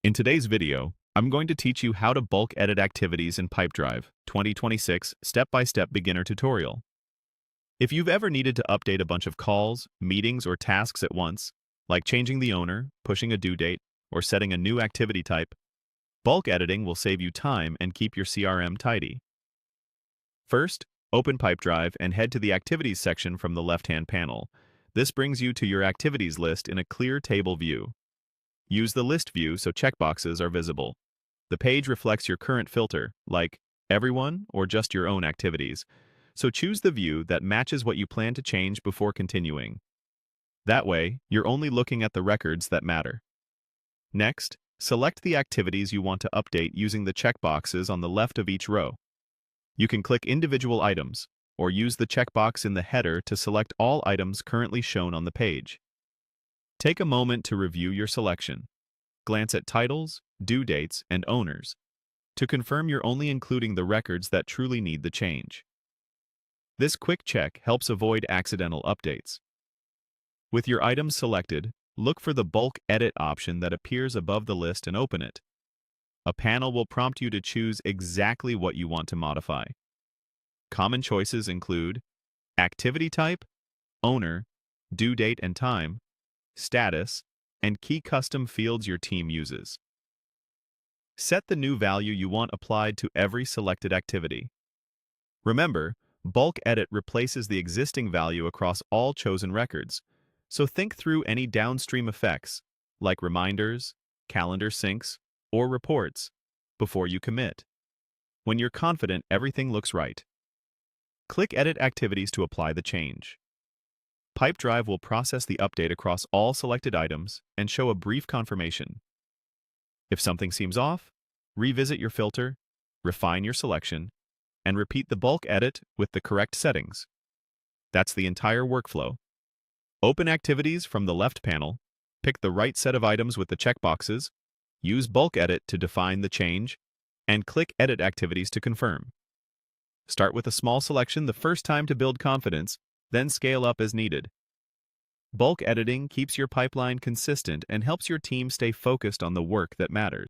In today's video, I'm going to teach you how to bulk edit activities in Pipedrive 2026 step-by-step beginner tutorial. If you've ever needed to update a bunch of calls, meetings, or tasks at once, like changing the owner, pushing a due date, or setting a new activity type, bulk editing will save you time and keep your CRM tidy. First, open Pipedrive and head to the Activities section from the left-hand panel. This brings you to your activities list in a clear table view. Use the list view so checkboxes are visible. The page reflects your current filter, like everyone or just your own activities, so choose the view that matches what you plan to change before continuing. That way, you're only looking at the records that matter. Next, select the activities you want to update using the checkboxes on the left of each row. You can click individual items, or use the checkbox in the header to select all items currently shown on the page. Take a moment to review your selection. Glance at titles, due dates, and owners to confirm you're only including the records that truly need the change. This quick check helps avoid accidental updates. With your items selected, look for the Bulk Edit option that appears above the list and open it. A panel will prompt you to choose exactly what you want to modify. Common choices include activity type, owner, due date and time, status, and key custom fields your team uses. Set the new value you want applied to every selected activity. Remember, bulk edit replaces the existing value across all chosen records, so think through any downstream effects, like reminders, calendar syncs, or reports, before you commit. When you're confident everything looks right, click Edit Activities to apply the change. Pipedrive will process the update across all selected items and show a brief confirmation. If something seems off, revisit your filter, refine your selection, and repeat the bulk edit with the correct settings. That's the entire workflow. Open Activities from the left panel, pick the right set of items with the checkboxes, use bulk edit to define the change, and click Edit Activities to confirm. Start with a small selection the first time to build confidence, then scale up as needed. Bulk editing keeps your pipeline consistent and helps your team stay focused on the work that matters.